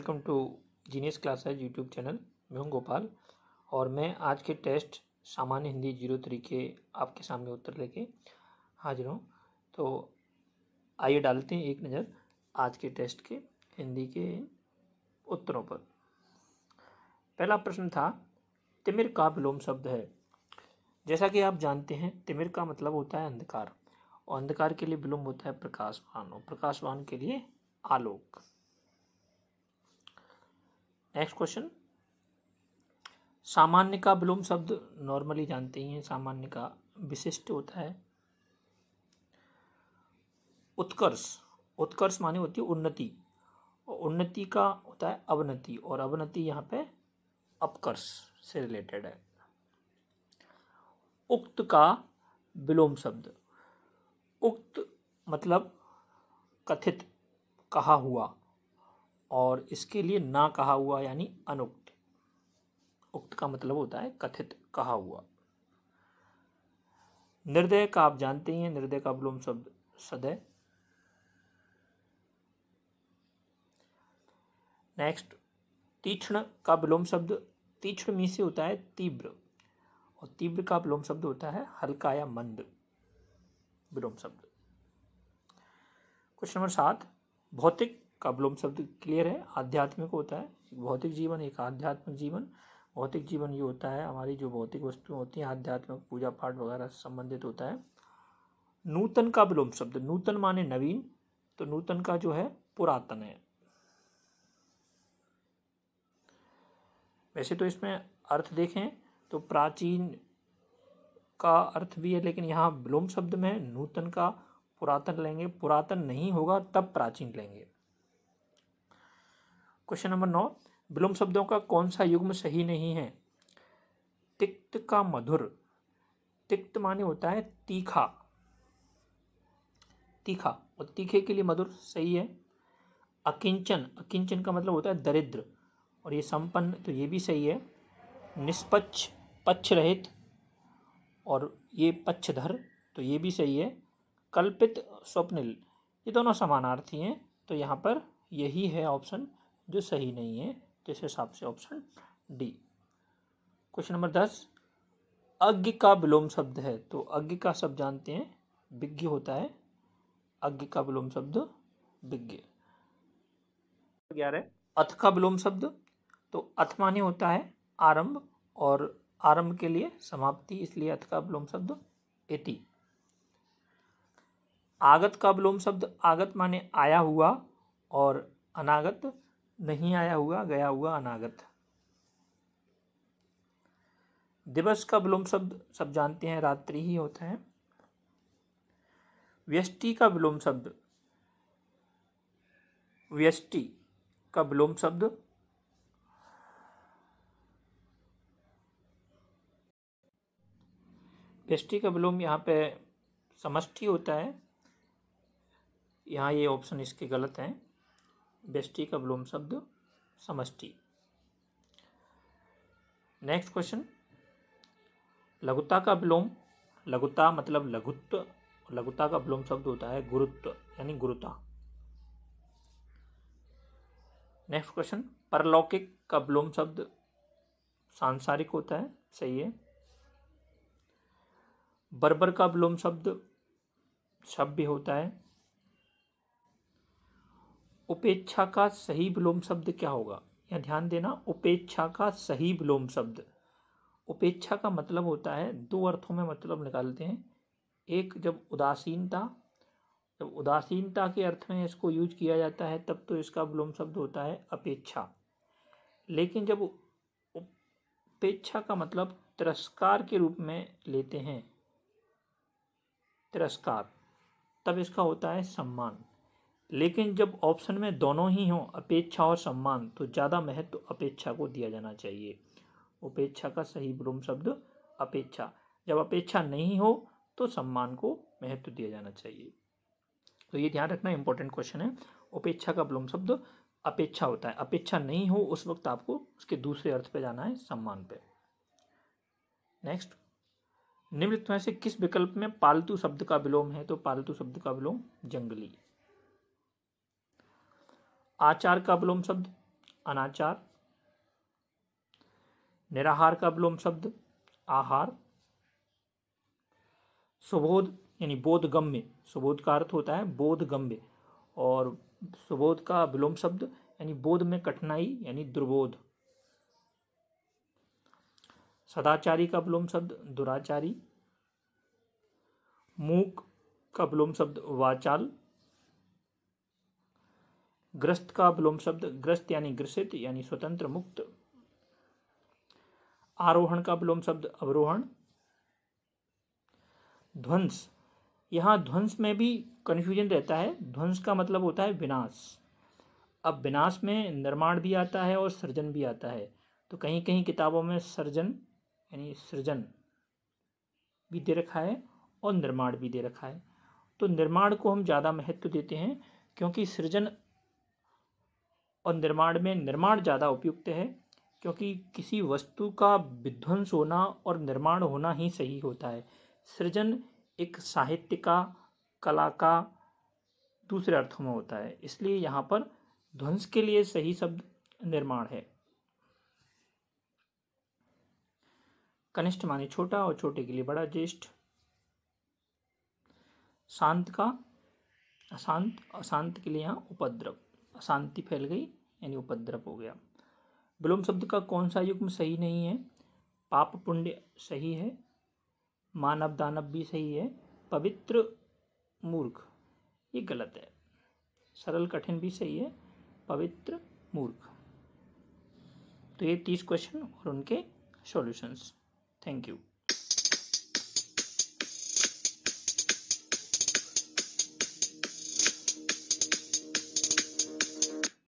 Welcome to genius classes YouTube channel. मैं हूं गोपाल और मैं आज के टेस्ट सामान्य हिंदी 03 के आपके सामने उत्तर लेके हाजिर हूं। तो आइए डालते हैं एक नज़र आज के टेस्ट के हिंदी के उत्तरों पर। पहला प्रश्न था, तिमिर का विलोम शब्द है। जैसा कि आप जानते हैं, तिमिर का मतलब होता है अंधकार और अंधकार के लिए विलोम होता है प्रकाशवान और प्रकाशवान के लिए आलोक। नेक्स्ट क्वेश्चन, सामान्य का विलोम शब्द नॉर्मली जानते ही हैं, सामान्य का विशिष्ट होता है उत्कर्ष। उत्कर्ष माने होती है उन्नति और उन्नति का होता है अवनति और अवनति यहाँ पे अपकर्ष से रिलेटेड है। उक्त का विलोम शब्द, उक्त मतलब कथित, कहा हुआ, और इसके लिए ना कहा हुआ यानी अनुक्त। उक्त का मतलब होता है कथित, कहा हुआ। निर्दय का आप जानते ही हैं, निर्दय का विलोम शब्द सदय। नेक्स्ट, तीक्ष्ण का विलोम शब्द, तीक्ष्ण में से होता है तीव्र और तीव्र का विलोम शब्द होता है हल्का या मंद विलोम शब्द। क्वेश्चन नंबर 7, भौतिक का विलोम शब्द क्लियर है, आध्यात्मिक होता है। एक भौतिक जीवन, एक आध्यात्मिक जीवन। भौतिक जीवन ये होता है हमारी जो भौतिक वस्तुएं होती हैं, आध्यात्मिक पूजा पाठ वगैरह से संबंधित होता है। नूतन का विलोम शब्द, नूतन माने नवीन, तो नूतन का जो है पुरातन है। वैसे तो इसमें अर्थ देखें तो प्राचीन का अर्थ भी है, लेकिन यहाँ विलोम शब्द में नूतन का पुरातन लेंगे, पुरातन नहीं होगा तब प्राचीन लेंगे। क्वेश्चन नंबर 9, विलोम शब्दों का कौन सा युग्म सही नहीं है। तिक्त का मधुर, तिक्त माने होता है तीखा, तीखा और तीखे के लिए मधुर सही है। अकिंचन, अकिंचन का मतलब होता है दरिद्र और ये संपन्न, तो ये भी सही है। निष्पक्ष, पक्ष रहित और ये पक्षधर, तो ये भी सही है। कल्पित, स्वप्निल, ये दोनों समानार्थी हैं, तो यहाँ पर यही है ऑप्शन जो सही नहीं है, तो इस हिसाब से ऑप्शन डी। क्वेश्चन नंबर 10, अज्ञ का विलोम शब्द है, तो अज्ञ का शब्द जानते हैं विज्ञ होता है, अज्ञ का विलोम शब्द विज्ञ। 11, अथ का विलोम शब्द, तो अथ माने होता है आरंभ और आरंभ के लिए समाप्ति, इसलिए अथ का विलोम शब्द इति। आगत का विलोम शब्द, आगत माने आया हुआ और अनागत नहीं आया हुआ, गया हुआ, अनागत। दिवस का विलोम शब्द सब जानते हैं रात्रि ही होता है। व्यष्टि का विलोम शब्द, व्यष्टि का विलोम शब्द व्यष्टि का विलोम यहाँ पे समष्टि होता है, यहाँ ये ऑप्शन इसके गलत हैं। व्यष्टि का विलोम शब्द समष्टि। नेक्स्ट क्वेश्चन, लघुता का विलोम, लघुता मतलब लघुत्व, लघुता का विलोम शब्द होता है गुरुत्व यानी गुरुता। नेक्स्ट क्वेश्चन, परलौकिक का विलोम शब्द सांसारिक होता है, सही है। बर्बर का विलोम शब्द सभ्य होता है। उपेक्षा का सही विलोम शब्द क्या होगा, यह ध्यान देना। उपेक्षा का सही विलोम शब्द, उपेक्षा का मतलब होता है, दो अर्थों में मतलब निकालते हैं। एक, जब उदासीनता, जब उदासीनता के अर्थ में इसको यूज किया जाता है तब तो इसका विलोम शब्द होता है अपेक्षा। लेकिन जब उपेक्षा का मतलब तिरस्कार के रूप में लेते हैं, तिरस्कार, तब इसका होता है सम्मान। लेकिन जब ऑप्शन में दोनों ही हों, अपेक्षा और सम्मान, तो ज़्यादा महत्व अपेक्षा को दिया जाना चाहिए। उपेक्षा का सही विलोम शब्द अपेक्षा। जब अपेक्षा नहीं हो तो सम्मान को महत्व दिया जाना चाहिए। तो ये ध्यान रखना, इंपॉर्टेंट क्वेश्चन है। उपेक्षा का विलोम शब्द अपेक्षा होता है, अपेक्षा नहीं हो उस वक्त आपको उसके दूसरे अर्थ पे जाना है, सम्मान पे। नेक्स्ट, निम्नलिखित में से किस विकल्प में पालतू शब्द का विलोम है, तो पालतू शब्द का विलोम जंगली। आचार का विलोम शब्द अनाचार। निराहार का विलोम शब्द आहार। सुबोध यानी बोधगम्य, सुबोध का अर्थ होता है बोधगम्य, और सुबोध का विलोम शब्द यानी बोध में कठिनाई यानी दुर्बोध। सदाचारी का विलोम शब्द दुराचारी। मूक का विलोम शब्द वाचाल। ग्रस्त का विलोम शब्द ग्रस्त यानी ग्रसित यानी स्वतंत्र मुक्त। आरोहण का विलोम शब्द अवरोहण। ध्वंस, यहाँ ध्वंस में भी कन्फ्यूजन रहता है। ध्वंस का मतलब होता है विनाश। अब विनाश में निर्माण भी आता है और सृजन भी आता है, तो कहीं कहीं किताबों में सर्जन यानी सृजन भी दे रखा है और निर्माण भी दे रखा है। तो निर्माण को हम ज़्यादा महत्व देते हैं, क्योंकि सृजन और निर्माण में निर्माण ज़्यादा उपयुक्त है, क्योंकि किसी वस्तु का विध्वंस होना और निर्माण होना ही सही होता है। सृजन एक साहित्य का, कला का दूसरे अर्थों में होता है, इसलिए यहाँ पर ध्वंस के लिए सही शब्द निर्माण है। कनिष्ठ माने छोटा और छोटे के लिए बड़ा, ज्येष्ठ। शांत का अशांत, अशांत के लिए यहाँ उपद्रव, अशांति फैल गई यानी उपद्रव हो गया। विलोम शब्द का कौन सा युग्म सही नहीं है? पाप पुण्य सही है, मानव दानव भी सही है, पवित्र मूर्ख ये गलत है, सरल कठिन भी सही है, पवित्र मूर्ख। तो ये 30 क्वेश्चन और उनके सॉल्यूशंस। Thank you.